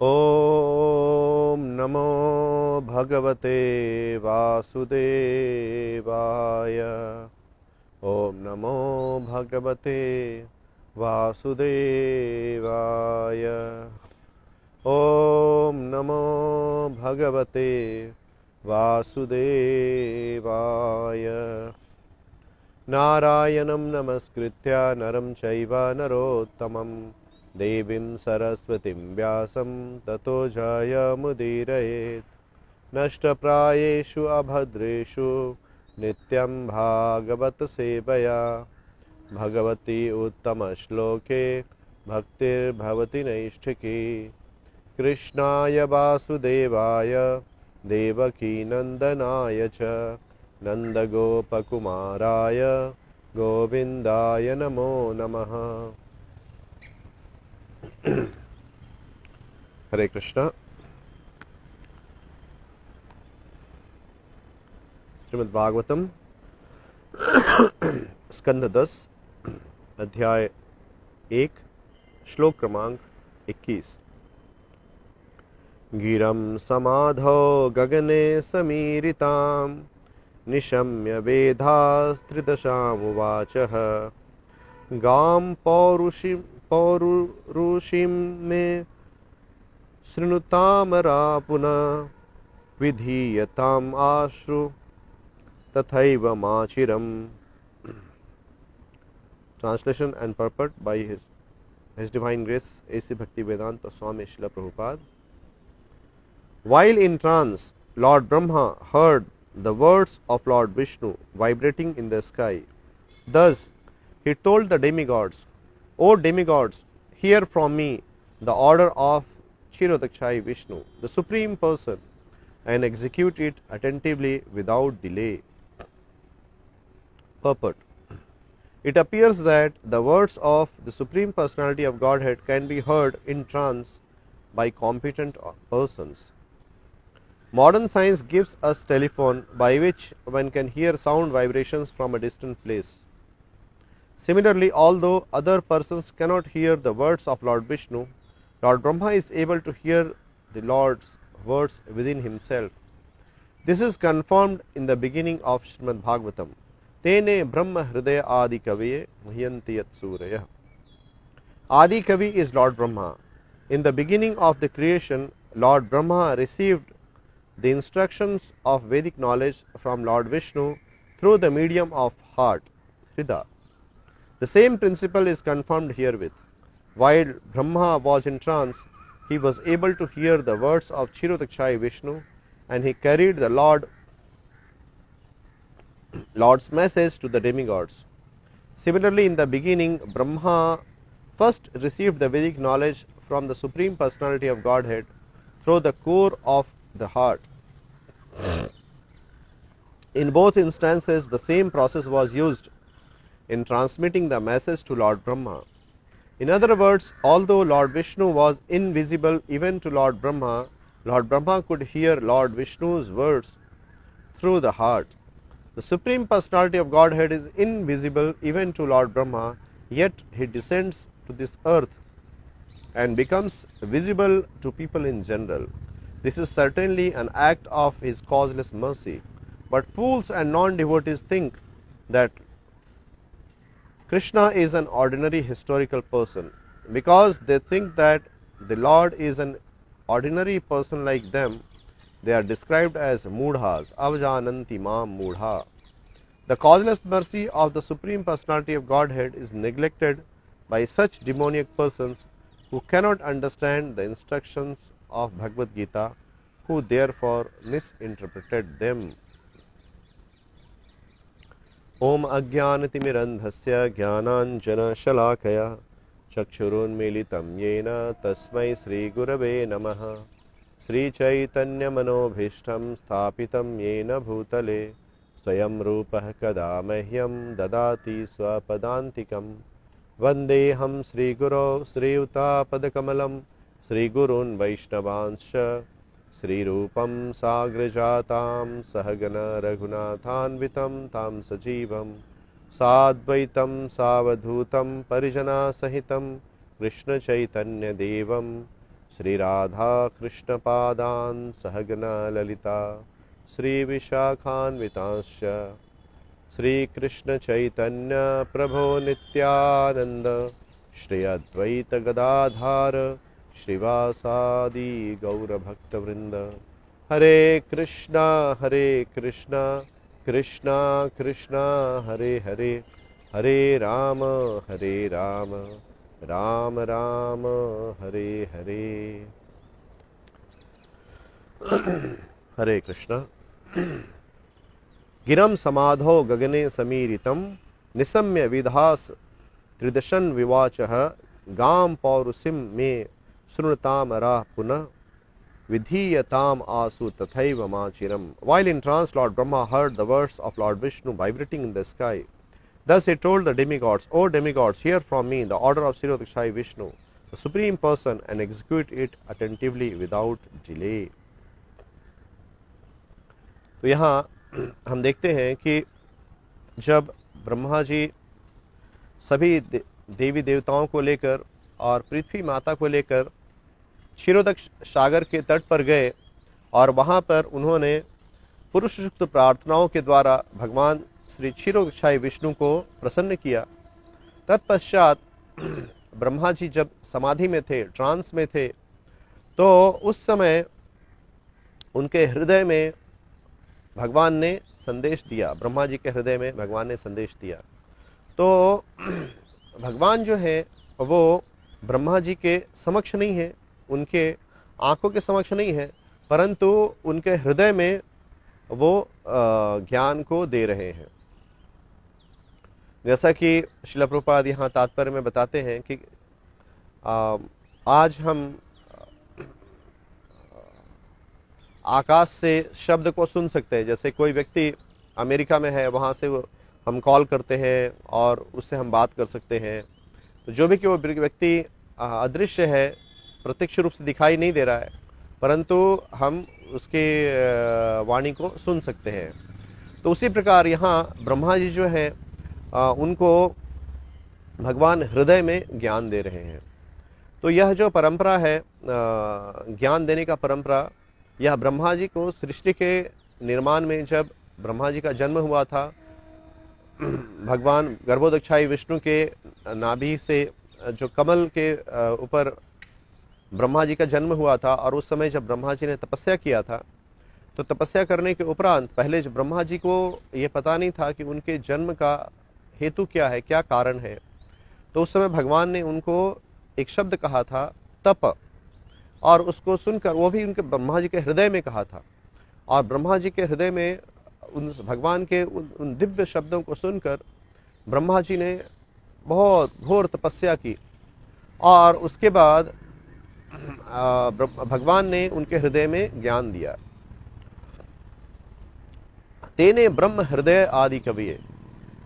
ॐ नमो भगवते वासुदेवाय। ॐ नमो भगवते वासुदेवाय। ॐ नमो भगवते वासुदेवाय। नारायणं नमस्कृत्य नरं चैव नरोत्तमं देवीं सरस्वतीं व्यासं ततो जयमुदीरयेत्। नष्टप्रायेषु अभद्रेषु नित्यं भागवत सेवया भगवती उत्तमश्लोके भक्तिर्भवति नैष्ठिकी। कृष्णाय वासुदेवाय देवकीनन्दनाय च नन्दगोपकुमाराय गोविन्दाय नमो नमः। हरे कृष्णा। श्रीमद् भागवतम स्कंद 10 अध्याय 1 श्लोक क्रमांक 21। गिरं समाधौ गगने समीरिताम् निशम्य वेदास्त्रिदशामुवाचः। गां पौरुषीं मे शृणुतामरा पुनः विधीयताम् आश्रु तथैव माचिरम्। Translation and purport by His Divine Grace A.C. Bhaktivedanta Swami Srila Prabhupada. While in trance, Lord Brahma heard the words of Lord Vishnu vibrating in the sky. Thus, he told the demigods, O demigods, hear from me the order of Kshirodakshai Vishnu, the Supreme Person, and execute it attentively without delay. Purport. It appears that the words of the Supreme Personality of Godhead can be heard in trance by competent persons. Modern science gives us telephone by which one can hear sound vibrations from a distant place. Similarly, although other persons cannot hear the words of Lord Vishnu, Lord Brahma is able to hear the Lord's words within himself. This is confirmed in the beginning of Srimad Bhagavatam. Tene Brahma Hridaya Adi Kaviye Muhyanti Yat Suraya. Adi Kavi is Lord Brahma. In the beginning of the creation, Lord Brahma received the instructions of Vedic knowledge from Lord Vishnu through the medium of heart, Hridaya. The same principle is confirmed herewith. While Brahma was in trance, he was able to hear the words of Kshirodakshai Vishnu, and he carried the Lord's message to the demigods. Similarly, in the beginning, Brahma first received the Vedic knowledge from the Supreme Personality of Godhead through the core of the heart. In both instances, the same process was used in transmitting the message to Lord Brahma. In other words, although Lord Vishnu was invisible even to Lord Brahma could hear Lord Vishnu's words through the heart. The Supreme Personality of Godhead is invisible even to Lord Brahma, yet he descends to this earth and becomes visible to people in general. This is certainly an act of his causeless mercy. But fools and non-devotees think that Krishna is an ordinary historical person. Because they think that the Lord is an ordinary person like them, they are described as mudhas, avajananti mam mudha. The causeless mercy of the Supreme Personality of Godhead is neglected by such demoniac persons who cannot understand the instructions of Bhagavad Gita, who therefore misinterpreted them. Om Ajnanatimirandhasya Jnananjana Shalakaya Chakshurunmilitam Yena Tasmai Sri Gurave Namaha. Sri Chaitanya Manobhishtam Sthapitam Yena Bhutale Swayam Rupah Kada Mahyam Dadati Swapadantikam. Vandeham Sri Guru Sri Uta Padakamalam Sri Gurun Vaishnavanscha Sri Rupam Sagrajatam Sahagana Raghunathanvitam Tam Sajivam Sadvaitam Savadhutam Parijana Sahitam Krishna Chaitanya Devam Shri Radha Krishna पादान् सहगना Lalita Shri विशाखान्वितांश्च Shri Krishna Chaitanya प्रभो नित्यानंद श्री अद्वैत गदाधार श्रीवासादि गौरभक्तवृंद। हरे कृष्णा कृष्णा कृष्णा हरे हरे, हरे राम राम राम हरे हरे। हरे कृष्णा। गिरं समाधौ गगने समीरितं निशम्य विधास त्रिदशन विवाचः गां पौरुषिं मे शृणुतामराः पुनः vidhiyatam asu tathaiva machiram. While in trance, Lord Brahma heard the words of Lord Vishnu vibrating in the sky. Thus he told the demigods, O demigods, hear from me the order of Kshirodakshai Vishnu, the Supreme Person, and execute it attentively without delay. तो यहाँ हम देखते हैं कि जब ब्रह्मा जी सभी देवी देवताओं को लेकर और पृथ्वी माता को लेकर क्षीरोदक सागर के तट पर गए और वहाँ पर उन्होंने पुरुष युक्त प्रार्थनाओं के द्वारा भगवान श्री क्षीरोदक्षाई विष्णु को प्रसन्न किया। तत्पश्चात ब्रह्मा जी जब समाधि में थे, ट्रांस में थे, तो उस समय उनके हृदय में भगवान ने संदेश दिया, ब्रह्मा जी के हृदय में भगवान ने संदेश दिया। तो भगवान जो है वो ब्रह्मा जी के समक्ष नहीं है, उनके आंखों के समक्ष नहीं है, परंतु उनके हृदय में वो ज्ञान को दे रहे हैं। जैसा कि श्रील प्रभुपाद यहाँ तात्पर्य में बताते हैं कि आज हम आकाश से शब्द को सुन सकते हैं। जैसे कोई व्यक्ति अमेरिका में है, वहाँ से हम कॉल करते हैं और उससे हम बात कर सकते हैं। तो जो भी कि वो व्यक्ति अदृश्य है, प्रत्यक्ष रूप से दिखाई नहीं दे रहा है, परंतु हम उसके वाणी को सुन सकते हैं। तो उसी प्रकार यहाँ ब्रह्मा जी जो हैं उनको भगवान हृदय में ज्ञान दे रहे हैं। तो यह जो परंपरा है ज्ञान देने का परंपरा, यह ब्रह्मा जी को सृष्टि के निर्माण में, जब ब्रह्मा जी का जन्म हुआ था, भगवान गर्भोदक्षाई विष्णु के नाभि से जो कमल के ऊपर ब्रह्मा जी का जन्म हुआ था, और उस समय जब ब्रह्मा जी ने तपस्या किया था, तो तपस्या करने के उपरांत पहले जब ब्रह्मा जी को ये पता नहीं था कि उनके जन्म का हेतु क्या है, क्या कारण है, तो उस समय भगवान ने उनको एक शब्द कहा था, तप, और उसको सुनकर वो भी उनके ब्रह्मा जी के हृदय में कहा था, और ब्रह्मा जी के हृदय में उन भगवान के उन दिव्य शब्दों को सुनकर ब्रह्मा जी ने बहुत घोर तपस्या की, और उसके बाद भगवान ने उनके हृदय में ज्ञान दिया। तेने ब्रह्म हृदय आदि कविये,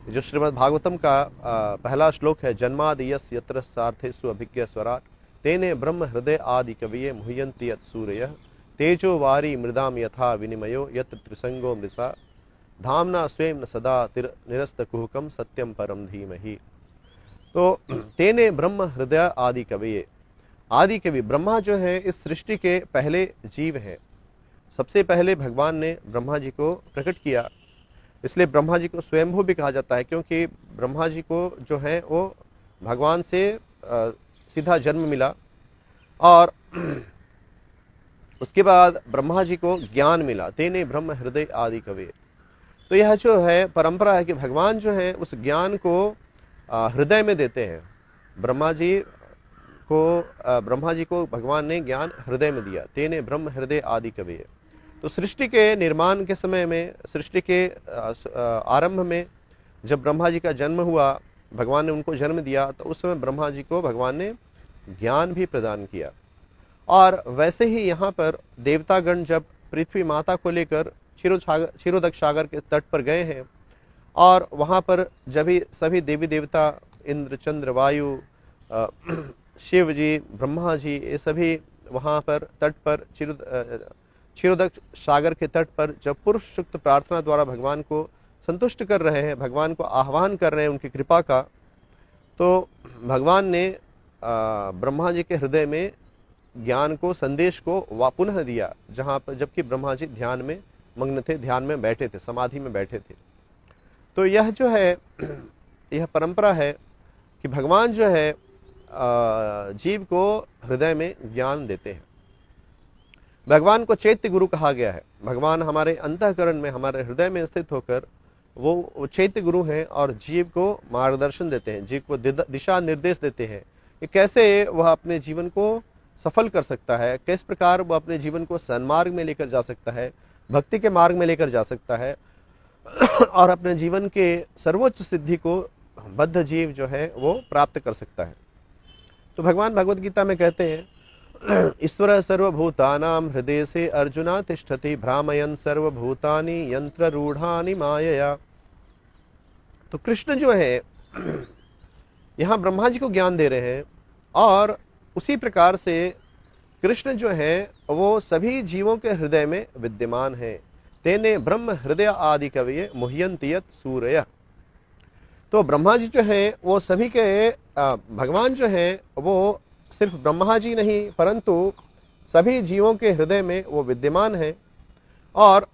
जो श्रीमद् भागवतम का पहला श्लोक है, जन्मादि यस्य यत्र सार्थेषु अभिज्ञ स्वराट, तेने ब्रह्म हृदय आदि कविये मुह्यन्ति यत् सूरयः, तेजो वारी मृदाम यथा विनिमयो यत्र त्रिसंगो मृषा, धाम्ना स्वयं न सदा निरस्तकुहकम सत्यम परम धीमहि। तो तेने ब्रह्म हृदय आदि कविये, आदि कवि ब्रह्मा जो है इस सृष्टि के पहले जीव हैं। सबसे पहले भगवान ने ब्रह्मा जी को प्रकट किया, इसलिए ब्रह्मा जी को स्वयंभू भी कहा जाता है, क्योंकि ब्रह्मा जी को जो है वो भगवान से सीधा जन्म मिला, और उसके बाद ब्रह्मा जी को ज्ञान मिला, तेने ब्रह्म हृदय आदि कवि। तो यह जो है परंपरा है कि भगवान जो है उस ज्ञान को हृदय में देते हैं। ब्रह्मा जी को भगवान ने ज्ञान हृदय में दिया, तेने ब्रह्म हृदय आदि कवि। तो सृष्टि के निर्माण के समय में, सृष्टि के आरंभ में जब ब्रह्मा जी का जन्म हुआ, भगवान ने उनको जन्म दिया, तो उस समय ब्रह्मा जी को भगवान ने ज्ञान भी प्रदान किया। और वैसे ही यहाँ पर देवतागण जब पृथ्वी माता को लेकर क्षीरोदक सागर के तट पर गए हैं, और वहाँ पर जब भी सभी देवी देवता, इंद्र, चंद्र, वायु, शिव जी, ब्रह्मा जी, ये सभी वहाँ पर तट पर क्षीरोदक सागर के तट पर जब पुरुष सुक्त प्रार्थना द्वारा भगवान को संतुष्ट कर रहे हैं, भगवान को आह्वान कर रहे हैं उनकी कृपा का, तो भगवान ने ब्रह्मा जी के हृदय में ज्ञान को, संदेश को पुनः दिया, जहां पर जबकि ब्रह्मा जी ध्यान में मग्न थे, ध्यान में बैठे थे, समाधि में बैठे थे। तो यह जो है यह परंपरा है कि भगवान जो है जीव को हृदय में ज्ञान देते हैं। भगवान को चैत्य गुरु कहा गया है। भगवान हमारे अंतःकरण में, हमारे हृदय में स्थित होकर वो चैत्य गुरु हैं और जीव को मार्गदर्शन देते हैं, जीव को दिशा निर्देश देते हैं कि कैसे वह अपने जीवन को सफल कर सकता है, किस प्रकार वह अपने जीवन को सन्मार्ग में लेकर जा सकता है, भक्ति के मार्ग में लेकर जा सकता है और अपने जीवन के सर्वोच्च सिद्धि को बद्ध जीव जो है वो प्राप्त कर सकता है। तो भगवान भगवद गीता में कहते हैं, ईश्वर सर्वभूतानां हृदय से अर्जुना तिष्ठति भ्रामयन् सर्वभूतानि यंत्र रूढ़ानि मायया। तो कृष्ण जो है यहाँ ब्रह्मा जी को ज्ञान दे रहे हैं और उसी प्रकार से कृष्ण जो है वो सभी जीवों के हृदय में विद्यमान है। तेने ब्रह्म हृदय आदि कवये मुह्यन्ति यत् सूरयः। तो ब्रह्मा जी जो है वो सभी के भगवान जो है वो सिर्फ ब्रह्मा जी नहीं परंतु सभी जीवों के हृदय में वो विद्यमान है और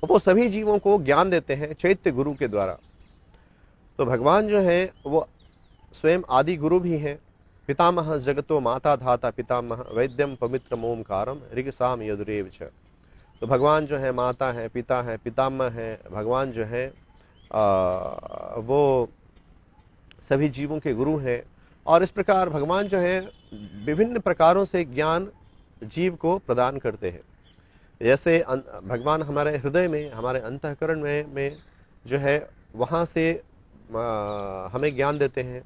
वो सभी जीवों को ज्ञान देते हैं चैत्य गुरु के द्वारा। तो भगवान जो है वो स्वयं आदि गुरु भी हैं। पितामह जगतो माता धाता पितामह वैद्यम पवित्रम ओमकारम ऋगसाम यजुरेव च। तो भगवान जो है माता है, पिता है, पितामह है। भगवान जो है वो सभी जीवों के गुरु हैं और इस प्रकार भगवान जो है विभिन्न प्रकारों से ज्ञान जीव को प्रदान करते हैं। जैसे भगवान हमारे हृदय में, हमारे अंतःकरण में जो है वहाँ से हमें ज्ञान देते हैं।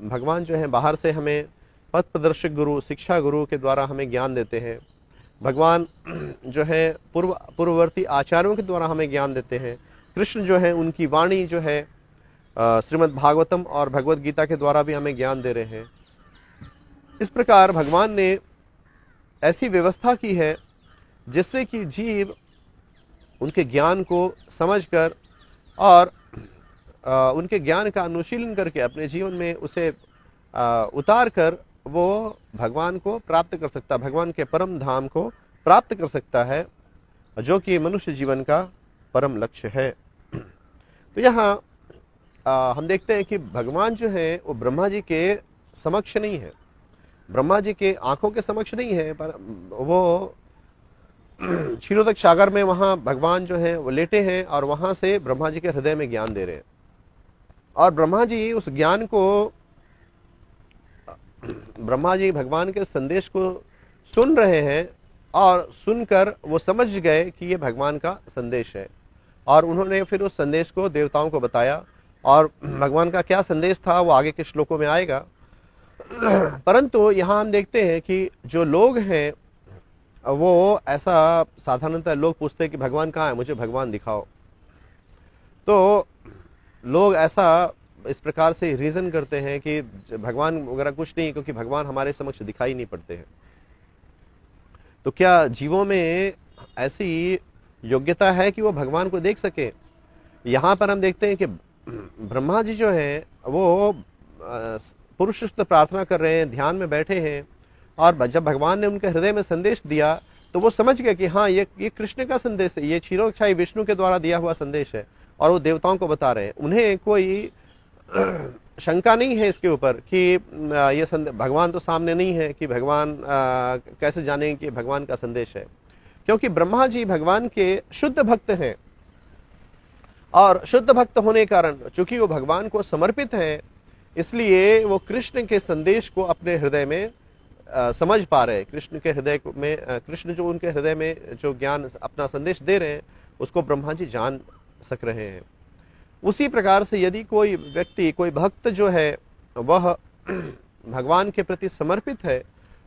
भगवान जो है बाहर से हमें पथ प्रदर्शक गुरु, शिक्षा गुरु के द्वारा हमें ज्ञान देते हैं। भगवान जो है पूर्ववर्ती आचार्यों के द्वारा हमें ज्ञान देते हैं। कृष्ण जो है उनकी वाणी जो है श्रीमद् भागवतम और भगवद गीता के द्वारा भी हमें ज्ञान दे रहे हैं। इस प्रकार भगवान ने ऐसी व्यवस्था की है जिससे कि जीव उनके ज्ञान को समझकर और उनके ज्ञान का अनुशीलन करके अपने जीवन में उसे उतार कर वो भगवान को प्राप्त कर सकता है, भगवान के परम धाम को प्राप्त कर सकता है, जो कि मनुष्य जीवन का परम लक्ष्य है। तो यहाँ हम देखते हैं कि भगवान जो है वो ब्रह्मा जी के समक्ष नहीं है, ब्रह्मा जी के आंखों के समक्ष नहीं है, पर वो क्षीरोदक सागर में वहां भगवान जो है वो लेटे हैं और वहां से ब्रह्मा जी के हृदय में ज्ञान दे रहे हैं और ब्रह्मा जी उस ज्ञान को, ब्रह्मा जी भगवान के संदेश को सुन रहे हैं और सुनकर वो समझ गए कि ये भगवान का संदेश है और उन्होंने फिर उस संदेश को देवताओं को बताया और भगवान का क्या संदेश था वो आगे के श्लोकों में आएगा। परंतु यहाँ हम देखते हैं कि जो लोग हैं वो ऐसा साधारणतः लोग पूछते हैं कि भगवान कहाँ है, मुझे भगवान दिखाओ। तो लोग ऐसा इस प्रकार से रीजन करते हैं कि भगवान वगैरह कुछ नहीं, क्योंकि भगवान हमारे समक्ष दिखाई नहीं पड़ते हैं। तो क्या जीवों में ऐसी योग्यता है कि वो भगवान को देख सके? यहाँ पर हम देखते हैं कि ब्रह्मा जी जो है वो पुरुषस्थ प्रार्थना कर रहे हैं, ध्यान में बैठे हैं और जब भगवान ने उनके हृदय में संदेश दिया तो वो समझ गए कि हाँ ये कृष्ण का संदेश है, ये क्षीरोदक्षाई विष्णु के द्वारा दिया हुआ संदेश है और वो देवताओं को बता रहे हैं। उन्हें कोई शंका नहीं है इसके ऊपर कि ये भगवान तो सामने नहीं है, कि भगवान कैसे जाने कि भगवान का संदेश है, क्योंकि ब्रह्मा जी भगवान के शुद्ध भक्त हैं और शुद्ध भक्त होने के कारण चूंकि वो भगवान को समर्पित हैं इसलिए वो कृष्ण के संदेश को अपने हृदय में समझ पा रहे हैं। कृष्ण के हृदय में कृष्ण जो उनके हृदय में जो ज्ञान अपना संदेश दे रहे हैं उसको ब्रह्मा जी जान सक रहे हैं। उसी प्रकार से यदि कोई व्यक्ति, कोई भक्त जो है वह भगवान के प्रति समर्पित है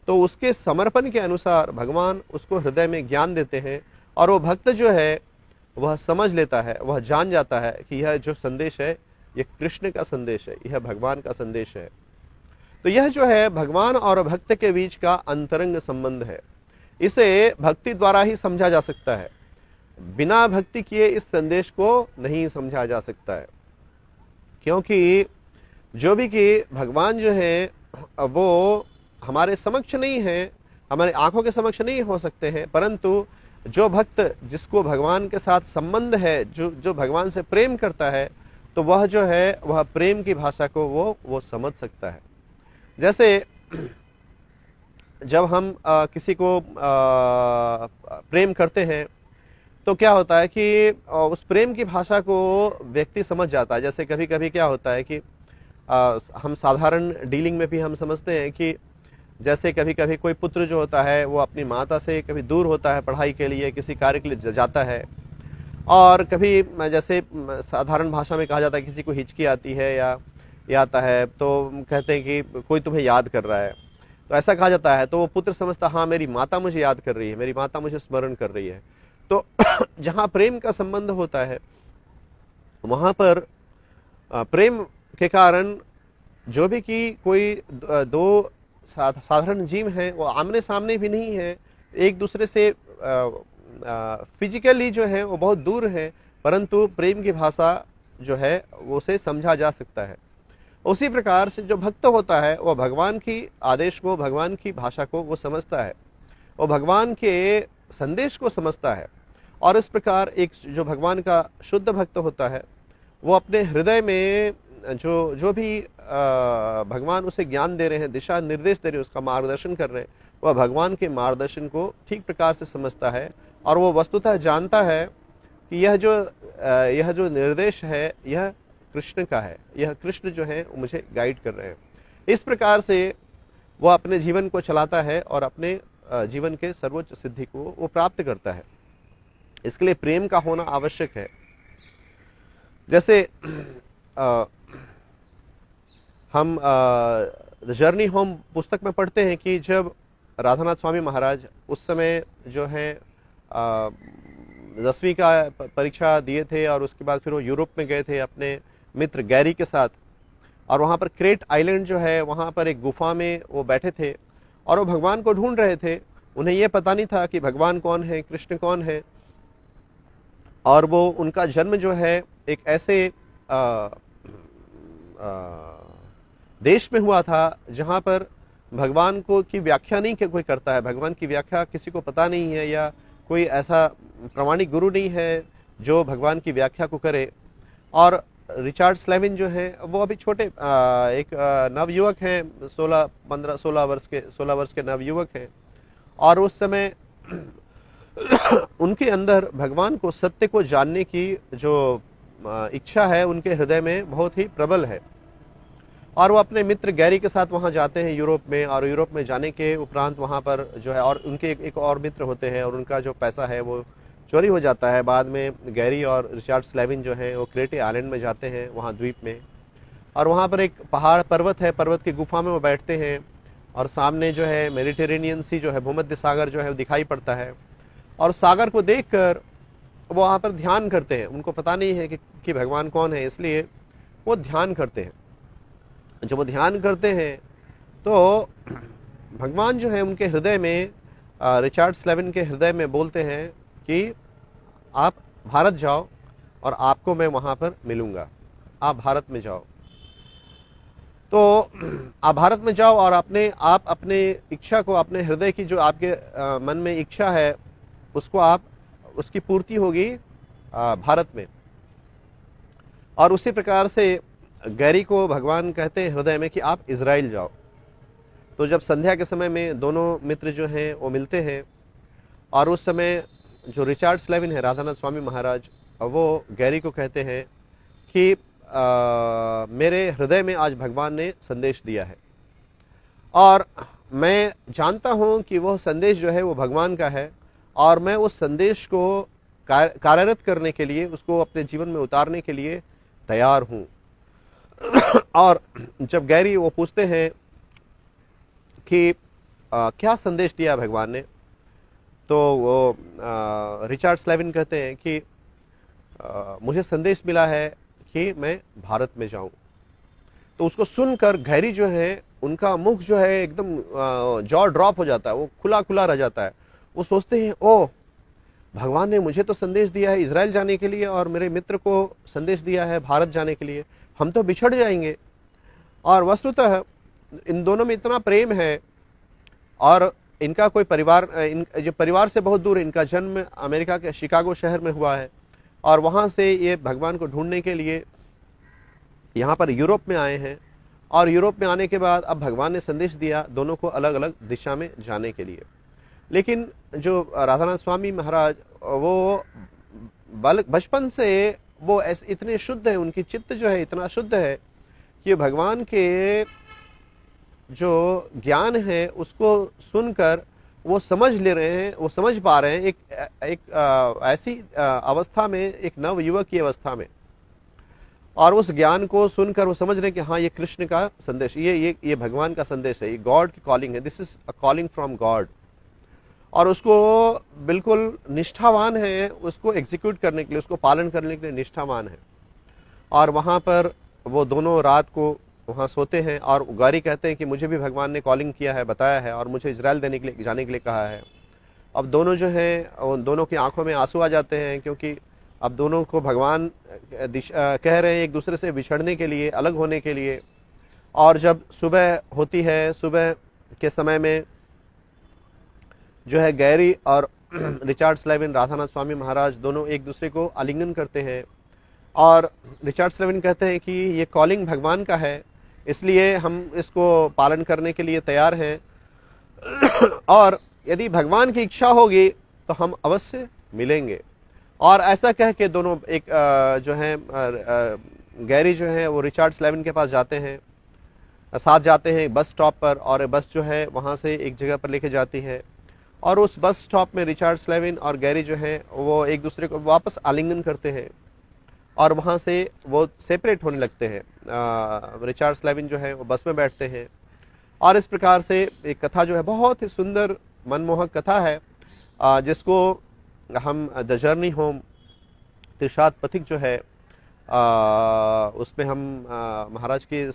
तो उसके समर्पण के अनुसार भगवान उसको हृदय में ज्ञान देते हैं और वो भक्त जो है वह समझ लेता है, वह जान जाता है कि यह जो संदेश है यह कृष्ण का संदेश है, यह भगवान का संदेश है। तो यह जो है भगवान और भक्त के बीच का अंतरंग संबंध है। इसे भक्ति द्वारा ही समझा जा सकता है, बिना भक्ति किए इस संदेश को नहीं समझा जा सकता है। क्योंकि जो भी कि भगवान जो है वो हमारे समक्ष नहीं है, हमारे आंखों के समक्ष नहीं हो सकते हैं, परंतु जो भक्त जिसको भगवान के साथ संबंध है, जो जो भगवान से प्रेम करता है, तो वह जो है वह प्रेम की भाषा को वो समझ सकता है। जैसे जब हम किसी को प्रेम करते हैं तो क्या होता है कि उस प्रेम की भाषा को व्यक्ति समझ जाता है। जैसे कभी कभी क्या होता है कि हम साधारण डीलिंग में भी हम समझते हैं कि जैसे कभी कभी कोई पुत्र जो होता है वो अपनी माता से कभी दूर होता है, पढ़ाई के लिए किसी कार्य के लिए जाता है, और कभी जैसे साधारण भाषा में कहा जाता है किसी को हिचकी आती है या आता है तो कहते हैं कि कोई तुम्हें याद कर रहा है, तो ऐसा कहा जाता है, तो वो पुत्र समझता हाँ मेरी माता मुझे याद कर रही है, मेरी माता मुझे स्मरण कर रही है। तो जहाँ प्रेम का संबंध होता है वहां पर प्रेम के कारण जो भी कि कोई दो साधारण जीव हैं वो आमने सामने भी नहीं है, एक दूसरे से फिजिकली जो है वो बहुत दूर है, परंतु प्रेम की भाषा जो है वो उसे समझा जा सकता है। उसी प्रकार से जो भक्त होता है वह भगवान की आदेश को, भगवान की भाषा को वो समझता है, वो भगवान के संदेश को समझता है। और इस प्रकार एक जो भगवान का शुद्ध भक्त होता है वो अपने हृदय में जो भी भगवान उसे ज्ञान दे रहे हैं, दिशा निर्देश दे रहे हैं, उसका मार्गदर्शन कर रहे हैं, वह भगवान के मार्गदर्शन को ठीक प्रकार से समझता है और वो वस्तुतः जानता है कि यह जो निर्देश है यह कृष्ण का है, यह कृष्ण जो है वो मुझे गाइड कर रहे हैं। इस प्रकार से वह अपने जीवन को चलाता है और अपने जीवन के सर्वोच्च सिद्धि को वो प्राप्त करता है। इसके लिए प्रेम का होना आवश्यक है। जैसे हम जर्नी होम पुस्तक में पढ़ते हैं कि जब राधानाथ स्वामी महाराज उस समय जो है 10वीं का परीक्षा दिए थे और उसके बाद फिर वो यूरोप में गए थे अपने मित्र गैरी के साथ, और वहाँ पर क्रेट आइलैंड जो है वहाँ पर एक गुफा में वो बैठे थे और वो भगवान को ढूंढ रहे थे। उन्हें ये पता नहीं था कि भगवान कौन है, कृष्ण कौन है, और वो उनका जन्म जो है एक ऐसे देश में हुआ था जहाँ पर भगवान को की व्याख्या नहीं कोई करता है, भगवान की व्याख्या किसी को पता नहीं है, या कोई ऐसा प्रामाणिक गुरु नहीं है जो भगवान की व्याख्या को करे। और रिचर्ड स्लेविन जो है वो अभी छोटे एक नवयुवक हैं, 16 वर्ष के नवयुवक हैं, और उस समय उनके अंदर भगवान को, सत्य को जानने की जो इच्छा है उनके हृदय में बहुत ही प्रबल है। और वो अपने मित्र गैरी के साथ वहां जाते हैं यूरोप में, और यूरोप में जाने के उपरांत वहां पर जो है, और उनके एक और मित्र होते हैं और उनका जो पैसा है वो चोरी हो जाता है। बाद में गैरी और रिचर्ड स्लेविन जो है वो क्रेटे आइलैंड में जाते हैं, वहाँ द्वीप में, और वहाँ पर एक पहाड़ पर्वत है, पर्वत की गुफा में वो बैठते हैं और सामने जो है मेडिटेरेनियन सी जो है, भूमध्य सागर जो है वो दिखाई पड़ता है, और सागर को देखकर वो वहाँ पर ध्यान करते हैं। उनको पता नहीं है कि भगवान कौन है, इसलिए वो ध्यान करते हैं। जब वो ध्यान करते हैं तो भगवान जो है उनके हृदय में, रिचर्ड स्लेविन के हृदय में बोलते हैं कि आप भारत जाओ और आपको मैं वहाँ पर मिलूंगा, आप भारत में जाओ। तो आप भारत में जाओ और आप अपने इच्छा को, अपने हृदय की जो आपके मन में इच्छा है उसको उसकी पूर्ति होगी भारत में। और उसी प्रकार से गैरी को भगवान कहते हैं हृदय में कि आप इजराइल जाओ। तो जब संध्या के समय में दोनों मित्र जो हैं वो मिलते हैं, और उस समय जो रिचर्ड स्लेविन है, राधानाथ स्वामी महाराज, वो गैरी को कहते हैं कि मेरे हृदय में आज भगवान ने संदेश दिया है, और मैं जानता हूं कि वह संदेश जो है वो भगवान का है, और मैं उस संदेश को कार्यरत करने के लिए, उसको अपने जीवन में उतारने के लिए तैयार हूं। और जब गैरी वो पूछते हैं कि क्या संदेश दिया भगवान ने, तो वो रिचर्ड स्लेविन कहते हैं कि मुझे संदेश मिला है कि मैं भारत में जाऊं। तो उसको सुनकर गैरी जो है उनका मुख जो है एकदम जॉ ड्रॉप हो जाता है, वो खुला खुला रह जाता है। वो सोचते हैं ओ, भगवान ने मुझे तो संदेश दिया है इजराइल जाने के लिए, और मेरे मित्र को संदेश दिया है भारत जाने के लिए, हम तो बिछड़ जाएंगे। और वस्तुतः इन दोनों में इतना प्रेम है और इनका कोई परिवार, जो परिवार से बहुत दूर, इनका जन्म अमेरिका के शिकागो शहर में हुआ है और वहाँ से ये भगवान को ढूंढने के लिए यहाँ पर यूरोप में आए हैं। और यूरोप में आने के बाद अब भगवान ने संदेश दिया दोनों को अलग अलग दिशा में जाने के लिए। लेकिन जो राधानाथ स्वामी महाराज, वो बचपन से वो इतने शुद्ध है, उनकी चित्त जो है इतना शुद्ध है कि भगवान के जो ज्ञान है उसको सुनकर वो समझ ले रहे हैं, वो समझ पा रहे हैं एक ऐसी अवस्था में, एक नव युवक की अवस्था में। और उस ज्ञान को सुनकर वो समझ रहे हैं कि हाँ, ये कृष्ण का संदेश, ये भगवान का संदेश है, ये गॉड की कॉलिंग है, this is a calling from God. और उसको बिल्कुल निष्ठावान है, उसको एग्जीक्यूट करने के लिए, उसको पालन करने के लिए निष्ठावान है। और वहाँ पर वो दोनों रात को वहाँ सोते हैं और गौरी कहते हैं कि मुझे भी भगवान ने कॉलिंग किया है, बताया है और मुझे इजराइल जाने के लिए कहा है। अब दोनों जो हैं, उन दोनों की आंखों में आंसू आ जाते हैं, क्योंकि अब दोनों को भगवान कह रहे हैं एक दूसरे से बिछड़ने के लिए, अलग होने के लिए। और जब सुबह होती है, सुबह के समय में जो है गैरी और रिचर्ड स्लेविन, राधानाथ स्वामी महाराज दोनों एक दूसरे को आलिंगन करते हैं। और रिचर्ड स्लेविन कहते हैं कि ये कॉलिंग भगवान का है, इसलिए हम इसको पालन करने के लिए तैयार हैं और यदि भगवान की इच्छा होगी तो हम अवश्य मिलेंगे। और ऐसा कह के दोनों एक जो है गैरी जो है वो रिचर्ड स्लेविन के पास जाते हैं, साथ जाते हैं बस स्टॉप पर, और बस जो है वहाँ से एक जगह पर लेके जाती है। और उस बस स्टॉप में रिचर्ड स्लेविन और गैरी जो है वो एक दूसरे को वापस आलिंगन करते हैं और वहाँ से वो सेपरेट होने लगते हैं। रिचर्ड स्लेविन जो है वो बस में बैठते हैं और इस प्रकार से एक कथा जो है बहुत ही सुंदर मनमोहक कथा है, जिसको हम द जर्नी होम तिरशाद पथिक जो है उसमें हम महाराज की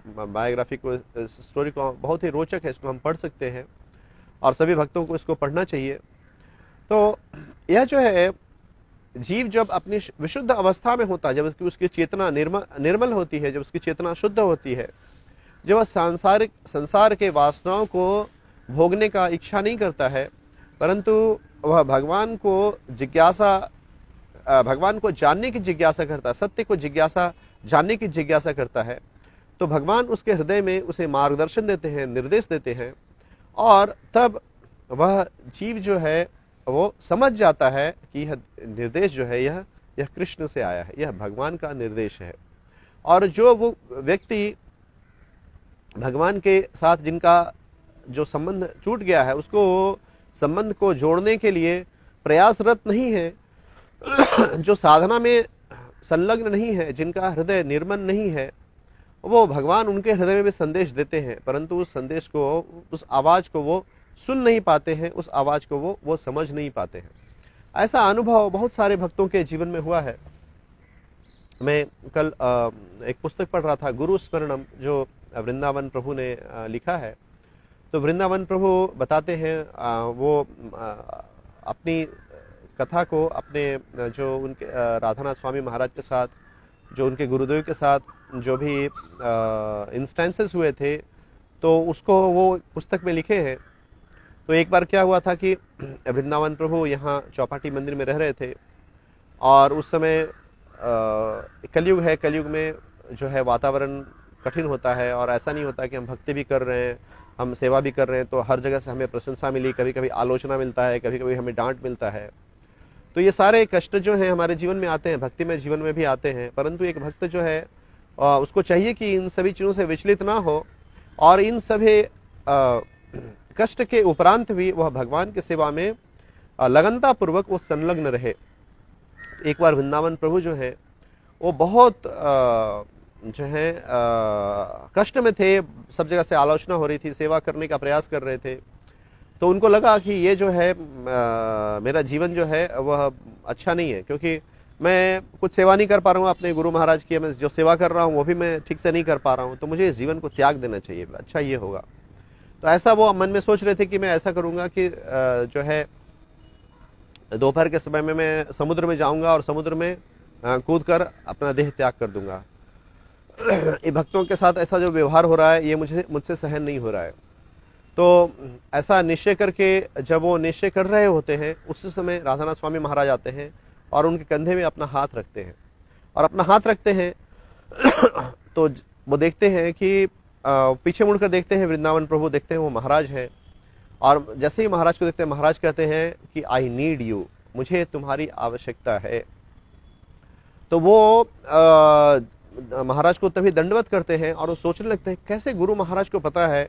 बायोग्राफी को, स्टोरी को बहुत ही रोचक है, इसको हम पढ़ सकते हैं और सभी भक्तों को इसको पढ़ना चाहिए। तो यह जो है जीव जब अपनी विशुद्ध अवस्था में होता है, जब उसकी चेतना निर्मल होती है, जब उसकी चेतना शुद्ध होती है, जब वह संसार के वासनाओं को भोगने का इच्छा नहीं करता है, परंतु वह भगवान को जानने की जिज्ञासा करता है, सत्य को जानने की जिज्ञासा करता है, तो भगवान उसके हृदय में उसे मार्गदर्शन देते हैं, निर्देश देते हैं। और तब वह जीव जो है वो समझ जाता है कि यह निर्देश जो है यह कृष्ण से आया है, यह भगवान का निर्देश है। और जो वो व्यक्ति भगवान के साथ जिनका जो संबंध टूट गया है, उसको संबंध को जोड़ने के लिए प्रयासरत नहीं है, जो साधना में संलग्न नहीं है, जिनका हृदय निर्मल नहीं है, वो भगवान उनके हृदय में भी संदेश देते हैं, परंतु उस संदेश को, उस आवाज को वो सुन नहीं पाते हैं, उस आवाज को वो समझ नहीं पाते हैं। ऐसा अनुभव बहुत सारे भक्तों के जीवन में हुआ है। मैं कल एक पुस्तक पढ़ रहा था, गुरु स्मरणम, जो वृंदावन प्रभु ने लिखा है। तो वृंदावन प्रभु बताते हैं, वो अपनी कथा को अपने जो उनके राधानाथ स्वामी महाराज के साथ, जो उनके गुरुदेव के साथ जो भी इंस्टेंसेस हुए थे, तो उसको वो पुस्तक में लिखे हैं। तो एक बार क्या हुआ था कि वृंदावन प्रभु यहाँ चौपाटी मंदिर में रह रहे थे और उस समय कलयुग है, कलयुग में जो है वातावरण कठिन होता है और ऐसा नहीं होता कि हम भक्ति भी कर रहे हैं, हम सेवा भी कर रहे हैं तो हर जगह से हमें प्रशंसा मिली, कभी कभी आलोचना मिलता है, कभी कभी हमें डांट मिलता है। तो ये सारे कष्ट जो हैं हमारे जीवन में आते हैं, भक्ति में जीवन में भी आते हैं, परंतु एक भक्त जो है उसको चाहिए कि इन सभी चीज़ों से विचलित ना हो और इन सभी कष्ट के उपरांत भी वह भगवान की सेवा में लगनता पूर्वक वो संलग्न रहे। एक बार वृंदावन प्रभु जो है वो बहुत जो है कष्ट में थे, सब जगह से आलोचना हो रही थी, सेवा करने का प्रयास कर रहे थे। तो उनको लगा कि ये जो है मेरा जीवन जो है वह अच्छा नहीं है, क्योंकि मैं कुछ सेवा नहीं कर पा रहा हूँ अपने गुरु महाराज की, मैं जो सेवा कर रहा हूँ वो भी मैं ठीक से नहीं कर पा रहा हूँ, तो मुझे इस जीवन को त्याग देना चाहिए, अच्छा ये होगा। तो ऐसा वो मन में सोच रहे थे कि मैं ऐसा करूँगा कि जो है दोपहर के समय में मैं समुद्र में जाऊँगा और समुद्र में कूद कर अपना देह त्याग कर दूंगा। ये भक्तों के साथ ऐसा जो व्यवहार हो रहा है ये मुझसे सहन नहीं हो रहा है। तो ऐसा निश्चय करके जब वो निश्चय कर रहे होते हैं, उस समय राधानाथ स्वामी महाराज आते हैं और उनके कंधे में अपना हाथ रखते हैं, और अपना हाथ रखते हैं तो वो देखते हैं कि पीछे मुड़कर देखते हैं, वृंदावन प्रभु देखते हैं वो महाराज हैं, और जैसे ही महाराज को देखते हैं, महाराज कहते हैं कि आई नीड यू, मुझे तुम्हारी आवश्यकता है। तो वो महाराज को तभी दंडवत करते हैं, और वो सोचने लगते हैं कैसे गुरु महाराज को पता है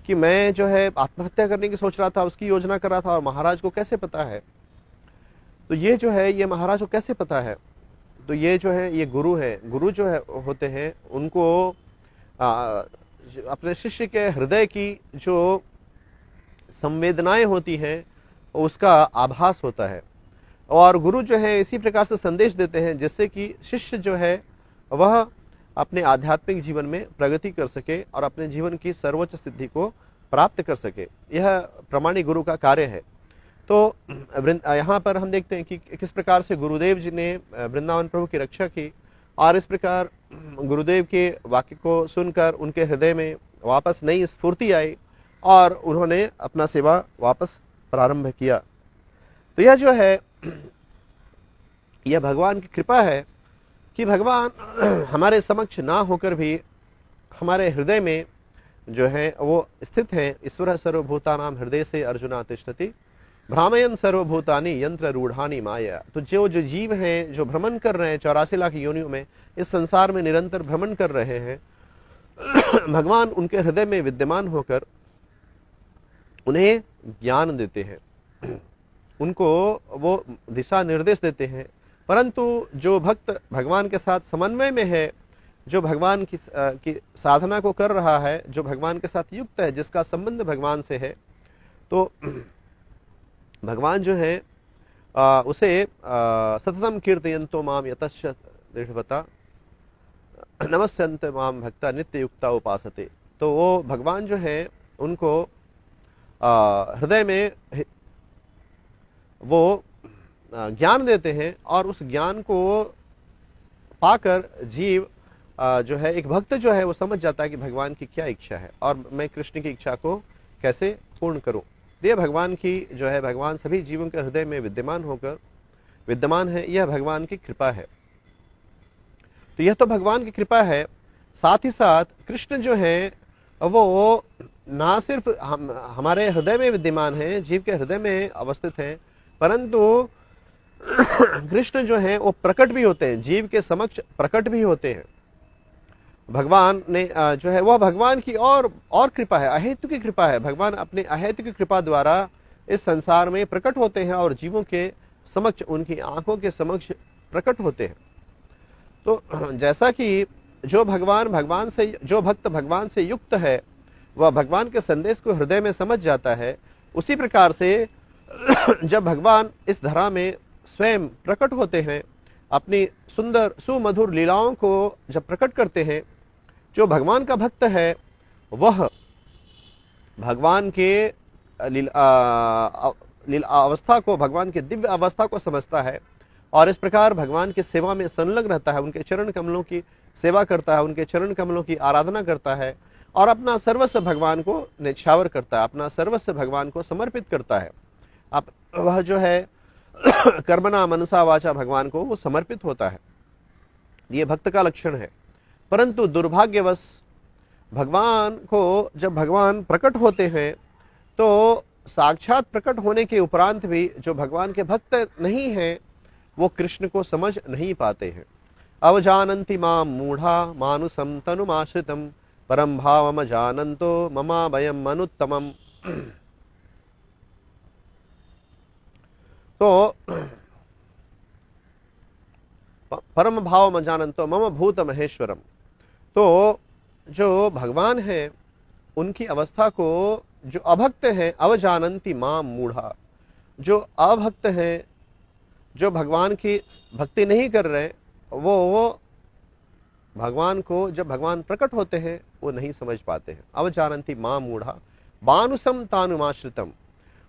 कि मैं जो है आत्महत्या करने की सोच रहा था, उसकी योजना कर रहा था, और महाराज को कैसे पता है। तो ये जो है ये महाराज को कैसे पता है। तो ये जो है ये गुरु है, गुरु जो है होते हैं उनको अपने शिष्य के हृदय की जो संवेदनाएं होती हैं उसका आभास होता है, और गुरु जो है इसी प्रकार से संदेश देते हैं जिससे कि शिष्य जो है वह अपने आध्यात्मिक जीवन में प्रगति कर सके और अपने जीवन की सर्वोच्च सिद्धि को प्राप्त कर सके। यह प्रामाणिक गुरु का कार्य है। तो यहाँ पर हम देखते हैं कि किस प्रकार से गुरुदेव जी ने वृंदावन प्रभु की रक्षा की, और इस प्रकार गुरुदेव के वाक्य को सुनकर उनके हृदय में वापस नई स्फूर्ति आई और उन्होंने अपना सेवा वापस प्रारंभ किया। तो यह जो है यह भगवान की कृपा है कि भगवान हमारे समक्ष ना होकर भी हमारे हृदय में जो है वो स्थित हैं। ईश्वर सर्वभूतानां हृदय से अर्जुना तिष्ठति भ्रामयन सर्वभूतानि यंत्र रूढ़ानी माया। तो जो जीव हैं जो भ्रमण कर रहे हैं 84 लाख योनियों में इस संसार में निरंतर भ्रमण कर रहे हैं, भगवान उनके हृदय में विद्यमान होकर उन्हें ज्ञान देते हैं, उनको वो दिशा निर्देश देते हैं। परंतु जो भक्त भगवान के साथ समन्वय में है, जो भगवान की साधना को कर रहा है, जो भगवान के साथ युक्त है, जिसका संबंध भगवान से है, तो भगवान जो है उसे सततम कीर्तयन्तो माम यतश्च दृढ़वता नमस्यन्ते माम भक्ता नित्य युक्ता उपासते। तो वो भगवान जो है उनको हृदय में वो ज्ञान देते हैं, और उस ज्ञान को पाकर जीव जो है एक भक्त जो है वो समझ जाता है कि भगवान की क्या इच्छा है और मैं कृष्ण की इच्छा को कैसे पूर्ण करूं। ये भगवान की जो है भगवान सभी जीवों के हृदय में विद्यमान है, यह भगवान की कृपा है। तो यह तो भगवान की कृपा है, साथ ही साथ कृष्ण जो है वो ना सिर्फ हमारे हृदय में विद्यमान है, जीव के हृदय में अवस्थित है, परंतु कृष्ण जो है वो प्रकट भी होते हैं, जीव के समक्ष प्रकट भी होते हैं। भगवान ने जो है वह भगवान की और कृपा है, अहेतु की कृपा है। भगवान अपने अहेतु की कृपा द्वारा इस संसार में प्रकट होते हैं और जीवों के समक्ष, उनकी आंखों के समक्ष प्रकट होते हैं। तो जैसा कि जो भक्त भगवान से युक्त है वह भगवान के संदेश को हृदय में समझ जाता है, उसी प्रकार से जब भगवान इस धरा में स्वयं प्रकट होते हैं, अपनी सुंदर सुमधुर लीलाओं को जब प्रकट करते हैं, जो भगवान का भक्त है वह भगवान के अवस्था को, भगवान के दिव्य अवस्था को समझता है, और इस प्रकार भगवान की सेवा में संलग्न रहता है, उनके चरण कमलों की सेवा करता है, उनके चरण कमलों की आराधना करता है, और अपना सर्वस्व भगवान को न्यौछावर करता है, अपना सर्वस्व भगवान को समर्पित करता है। अब वह जो है कर्मणा मनसा वाचा भगवान को वो समर्पित होता है। ये भक्त का लक्षण है। परंतु दुर्भाग्यवश भगवान को जब भगवान प्रकट होते हैं तो साक्षात प्रकट होने के उपरांत भी जो भगवान के भक्त नहीं हैं वो कृष्ण को समझ नहीं पाते हैं। अवजानन्ति माम मूढ़ा मानुसम तनुमाश्रितम परम भावम जानन्तो ममा भयम अनुत्तमम। तो परम भाव जानन्तो मम भूत महेश्वरम। तो जो भगवान है उनकी अवस्था को जो अभक्त हैं, अवजानन्ति माम मूढ़ा, जो अभक्त हैं, जो भगवान की भक्ति नहीं कर रहे, वो भगवान को जब भगवान प्रकट होते हैं वो नहीं समझ पाते हैं। अवजानन्ति माम मूढ़ा बानुसम तानुमाश्रितम।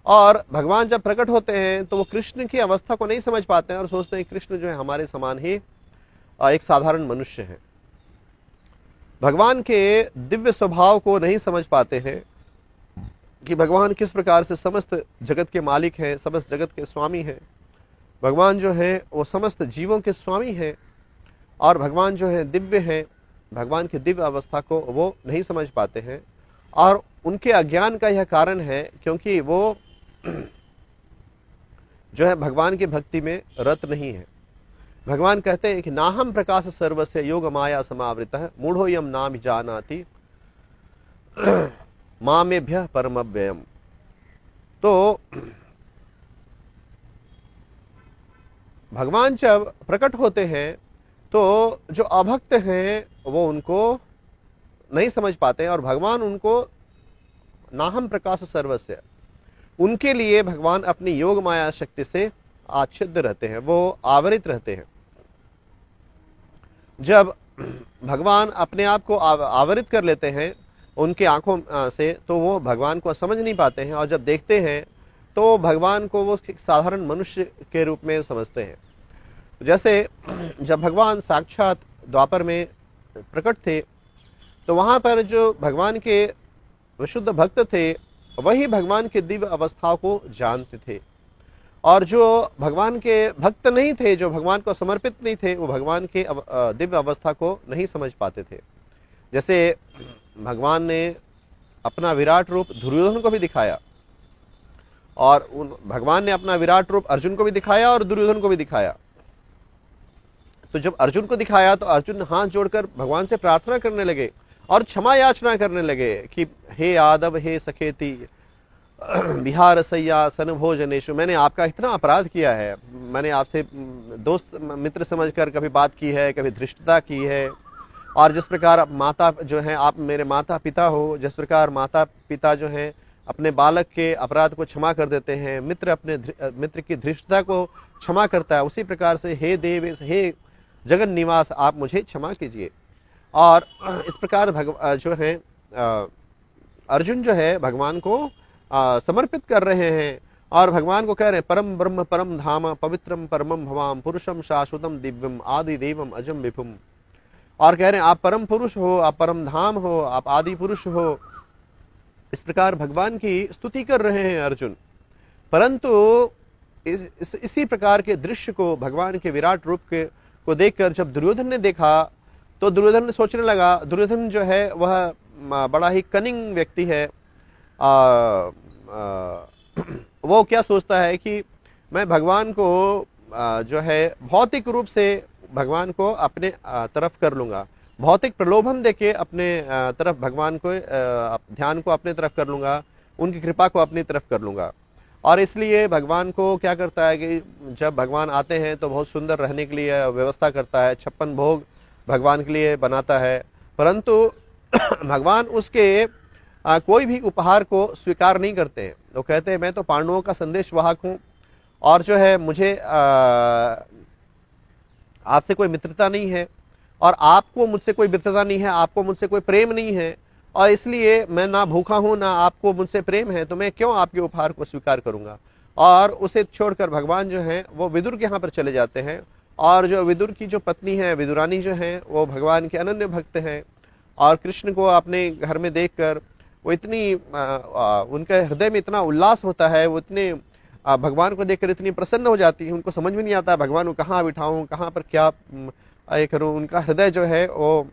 और भगवान जब प्रकट होते हैं तो वो कृष्ण की अवस्था को नहीं समझ पाते हैं और सोचते हैं कृष्ण जो है हमारे समान ही एक साधारण मनुष्य है। भगवान के दिव्य स्वभाव को नहीं समझ पाते हैं, कि भगवान किस प्रकार से समस्त जगत के मालिक हैं, समस्त जगत के स्वामी हैं। भगवान जो है वो समस्त जीवों के स्वामी हैं और भगवान जो है दिव्य हैं। भगवान की दिव्य अवस्था को वो नहीं समझ पाते हैं और उनके अज्ञान का यह कारण है क्योंकि वो जो है भगवान की भक्ति में रत नहीं है। भगवान कहते हैं कि नाहम प्रकाश सर्वस्य योग माया समावृतः मूढ़ोयम नाम जानाति मामेभ्यः परमव्ययम्। तो भगवान जब प्रकट होते हैं तो जो अभक्त हैं वो उनको नहीं समझ पाते हैं और भगवान उनको नाहम प्रकाश सर्वस्य, उनके लिए भगवान अपनी योग माया शक्ति से आच्छिद्र रहते हैं, वो आवरित रहते हैं। जब भगवान अपने आप को आवरित कर लेते हैं उनके आंखों से तो वो भगवान को समझ नहीं पाते हैं और जब देखते हैं तो भगवान को वो एक साधारण मनुष्य के रूप में समझते हैं। जैसे जब भगवान साक्षात द्वापर में प्रकट थे तो वहां पर जो भगवान के विशुद्ध भक्त थे वही भगवान के दिव्य अवस्थाओं को जानते थे और जो भगवान के भक्त नहीं थे, जो भगवान को समर्पित नहीं थे, वो भगवान के दिव्य अवस्था को नहीं समझ पाते थे। जैसे भगवान ने अपना विराट रूप दुर्योधन को भी दिखाया और भगवान ने अपना विराट रूप अर्जुन को भी दिखाया और दुर्योधन को भी दिखाया। तो जब अर्जुन को दिखाया तो अर्जुन हाथ जोड़कर भगवान से प्रार्थना करने लगे और क्षमा याचना करने लगे कि हे यादव, हे सखेती, बिहार सैया सन भोजनेशु, मैंने आपका इतना अपराध किया है, मैंने आपसे दोस्त मित्र समझकर कभी बात की है, कभी धृष्टता की है। और जिस प्रकार माता जो है, आप मेरे माता पिता हो, जिस प्रकार माता पिता जो हैं अपने बालक के अपराध को क्षमा कर देते हैं, मित्र अपने मित्र की धृष्टता को क्षमा करता है, उसी प्रकार से हे देवेश, हे जगन निवास, आप मुझे क्षमा कीजिए। और इस प्रकार जो है अर्जुन जो है भगवान को समर्पित कर रहे हैं और भगवान को कह रहे हैं परम ब्रह्म परम धाम पवित्रम परमम भवाम पुरुषम शाश्वतम दिव्यम आदि देवम अजम विभुम। और कह रहे हैं आप परम पुरुष हो, आप परम धाम हो, आप आदि पुरुष हो। इस प्रकार भगवान की स्तुति कर रहे हैं अर्जुन। परंतु इसी प्रकार के दृश्य को, भगवान के विराट रूप के को देखकर जब दुर्योधन ने देखा तो दुर्योधन ने सोचने लगा, दुर्योधन जो है वह बड़ा ही कनिंग व्यक्ति है। वो क्या सोचता है कि मैं भगवान को जो है भौतिक रूप से भगवान को अपने तरफ कर लूंगा, भौतिक प्रलोभन देके अपने तरफ भगवान को ध्यान को अपने तरफ कर लूंगा, उनकी कृपा को अपनी तरफ कर लूंगा। और इसलिए भगवान को क्या करता है कि जब भगवान आते हैं तो बहुत सुंदर रहने के लिए व्यवस्था करता है, 56 भोग भगवान के लिए बनाता है। परंतु भगवान उसके कोई भी उपहार को स्वीकार नहीं करते हैं। वो कहते हैं मैं तो पांडवों का संदेश वाहक हूँ और जो है मुझे आपसे कोई मित्रता नहीं है और आपको मुझसे कोई मित्रता नहीं है, आपको मुझसे कोई प्रेम नहीं है और इसलिए मैं ना भूखा हूं ना आपको मुझसे प्रेम है, तो मैं क्यों आपके उपहार को स्वीकार करूंगा। और उसे छोड़कर भगवान जो है वो विदुर के यहाँ पर चले जाते हैं और जो विदुर की जो पत्नी है विदुरानी जो है वो भगवान के अनन्य भक्त हैं और कृष्ण को अपने घर में देखकर वो इतनी उनके हृदय में इतना उल्लास होता है, वो इतने भगवान को देखकर इतनी प्रसन्न हो जाती है, उनको समझ में नहीं आता भगवान को कहाँ बिठाऊं, कहाँ पर क्या करूं। उनका हृदय जो है वो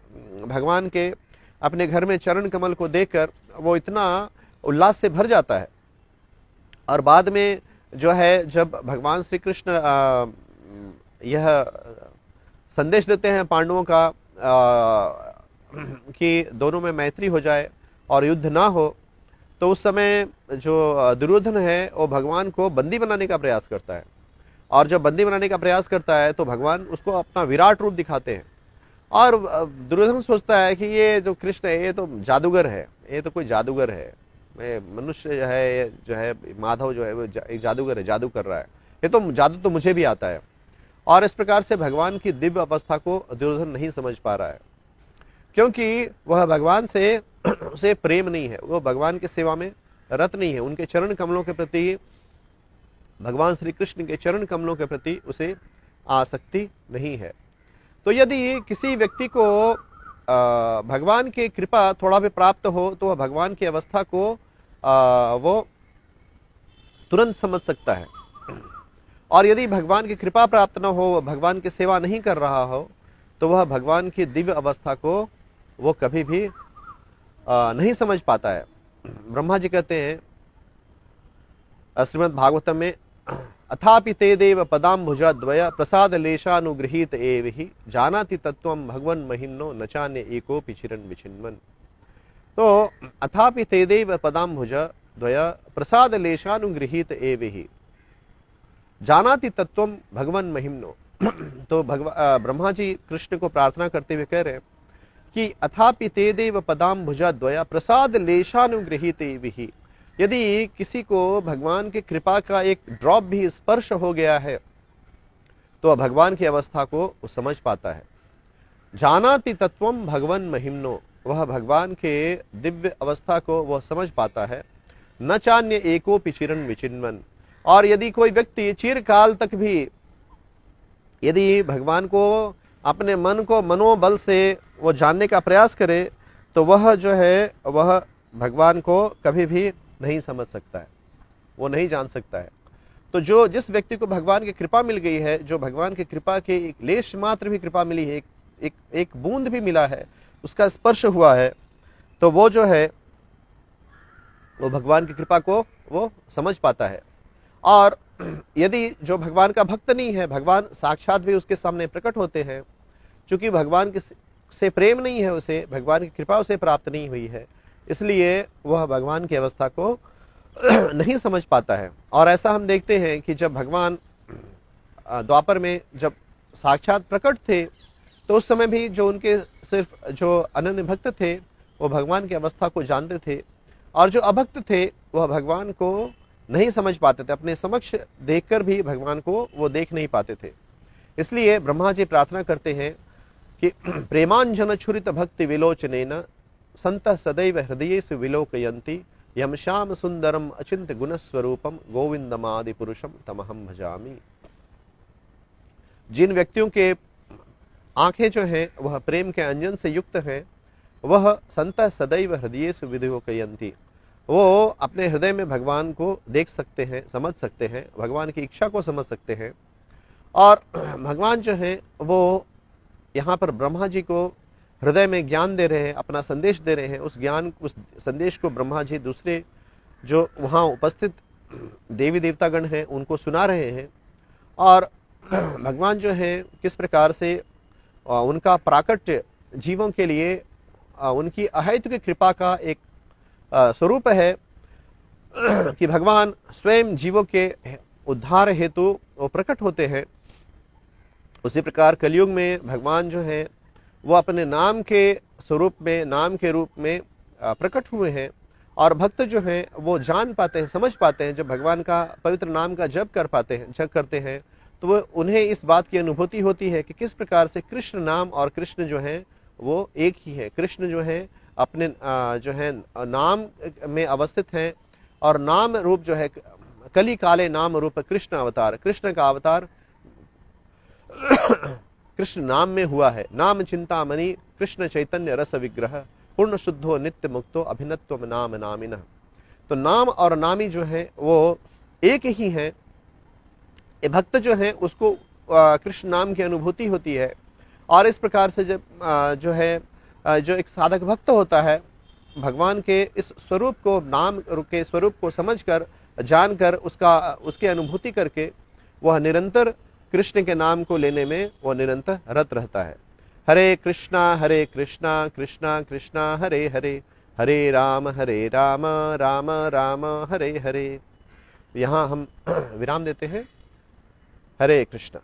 भगवान के अपने घर में चरण कमल को देखकर वो इतना उल्लास से भर जाता है। और बाद में जो है जब भगवान श्री कृष्ण यह संदेश देते हैं पांडवों का कि दोनों में मैत्री हो जाए और युद्ध ना हो, तो उस समय जो दुर्योधन है वो भगवान को बंदी बनाने का प्रयास करता है और जब बंदी बनाने का प्रयास करता है तो भगवान उसको अपना विराट रूप दिखाते हैं और दुर्योधन सोचता है कि ये जो कृष्ण है ये तो जादूगर है, ये तो कोई जादूगर है, मनुष्य जो है माधव जो है वो एक जादूगर है, जादू कर रहा है, ये तो जादू तो मुझे भी आता है। और इस प्रकार से भगवान की दिव्य अवस्था को दुर्योधन नहीं समझ पा रहा है क्योंकि वह भगवान से उसे प्रेम नहीं है, वो भगवान की सेवा में रत नहीं है, उनके चरण कमलों के प्रति, भगवान श्री कृष्ण के चरण कमलों के प्रति उसे आसक्ति नहीं है। तो यदि किसी व्यक्ति को भगवान की कृपा थोड़ा भी प्राप्त हो तो वह भगवान की अवस्था को वो तुरंत समझ सकता है। और यदि भगवान की कृपा प्राप्त न हो, भगवान की सेवा नहीं कर रहा हो, तो वह भगवान की दिव्य अवस्था को वो कभी भी नहीं समझ पाता है। ब्रह्मा जी कहते हैं श्रीमद् भागवतम में, अथापि ते देव पदाम्बुजा द्वय प्रसाद लेशानुगृहीत एव हि जानाति तत्वं भगवन् महिम्नो न चान्य एकोपि चिरन् विचिन्वन्। तो अथापि ते देव पदाम्बुज द्वय प्रसाद लेशानुगृहीत एव हि जानाति तत्वं भगवन् महिम्नो। तो ब्रह्मा जी कृष्ण को प्रार्थना करते हुए कह रहे हैं कि अथापि ते देव पदाम्बुजा द्वया प्रसाद लेशानुगृहीत एव हि, यदि किसी को भगवान की कृपा का एक ड्रॉप भी स्पर्श हो गया है तो वह भगवान की अवस्था को समझ पाता है। जानाति तत्वम भगवन महिम्नो, वह भगवान के दिव्य अवस्था को वह समझ पाता है। न चान्य एकोपि चिरन् विचिन्वन्, और यदि कोई व्यक्ति चिरकाल तक भी यदि भगवान को अपने मन को मनोबल से वो जानने का प्रयास करे तो वह जो है वह भगवान को कभी भी नहीं समझ सकता है, वो नहीं जान सकता है। तो जिस व्यक्ति को भगवान की कृपा मिल गई है, जो भगवान की कृपा के एक लेश मात्र भी कृपा मिली है, एक बूंद भी मिला है, उसका स्पर्श हुआ है, तो वो जो है वो भगवान की कृपा को वो समझ पाता है। और यदि जो भगवान का भक्त नहीं है, भगवान साक्षात भी उसके सामने प्रकट होते हैं, क्योंकि भगवान से प्रेम नहीं है, उसे भगवान की कृपा उसे प्राप्त नहीं हुई है, इसलिए वह भगवान की अवस्था को नहीं समझ पाता है। और ऐसा हम देखते हैं कि जब भगवान द्वापर में जब साक्षात प्रकट थे तो उस समय भी जो उनके सिर्फ जो अनन्य भक्त थे वो भगवान की अवस्था को जानते थे, और जो अभक्त थे वह भगवान को नहीं समझ पाते थे, अपने समक्ष देखकर भी भगवान को वो देख नहीं पाते थे। इसलिए ब्रह्मा जी प्रार्थना करते हैं कि प्रेमांजन छुरित भक्ति विलोचनेन संतः सदैव हृदयेषु विलोकयन्ति यम श्याम सुंदरम अचिंत्य गुणस्वरूपम गोविंदमादि पुरुषम तमहम भजामि। जिन व्यक्तियों के आंखें जो हैं वह प्रेम के अंजन से युक्त हैं, वह संतः सदैव हृदयेषु विलोकयन्ति, वो अपने हृदय में भगवान को देख सकते हैं, समझ सकते हैं, भगवान की इच्छा को समझ सकते हैं। और भगवान जो है वो यहाँ पर ब्रह्मा जी को हृदय में ज्ञान दे रहे हैं, अपना संदेश दे रहे हैं। उस संदेश को ब्रह्मा जी दूसरे जो वहाँ उपस्थित देवी देवतागण हैं उनको सुना रहे हैं। और भगवान जो है किस प्रकार से उनका प्राकट्य जीवों के लिए उनकी अहेतुकी कृपा का एक स्वरूप है कि भगवान स्वयं जीवों के उद्धार हेतु वो प्रकट होते हैं। उसी प्रकार कलयुग में भगवान जो है वो अपने नाम के स्वरूप में, नाम के रूप में प्रकट हुए हैं, और भक्त जो हैं वो जान पाते हैं, समझ पाते हैं। जब भगवान का पवित्र नाम का जप करते हैं तो वो उन्हें इस बात की अनुभूति होती है कि किस प्रकार से कृष्ण नाम और कृष्ण जो है वो एक ही है। कृष्ण जो है अपने जो है नाम में अवस्थित हैं, और नाम रूप जो है कली काले नाम रूप कृष्ण अवतार, कृष्ण का अवतार कृष्ण नाम में हुआ है। नाम चिंतामणि कृष्ण चैतन्य रस विग्रह पूर्ण शुद्धो नित्य मुक्तो अभिनत्व नाम नामिनः। तो नाम और नामी जो है वो एक ही है। ये भक्त जो है उसको कृष्ण नाम की अनुभूति होती है। और इस प्रकार से जब जो है जो एक साधक भक्त होता है, भगवान के इस स्वरूप को, नाम के स्वरूप को समझकर, जानकर, उसकी अनुभूति करके वह निरंतर कृष्ण के नाम को लेने में वो निरंतर रत रहता है। हरे कृष्णा कृष्णा कृष्णा हरे हरे, हरे राम राम राम हरे हरे। यहाँ हम विराम देते हैं। हरे कृष्णा।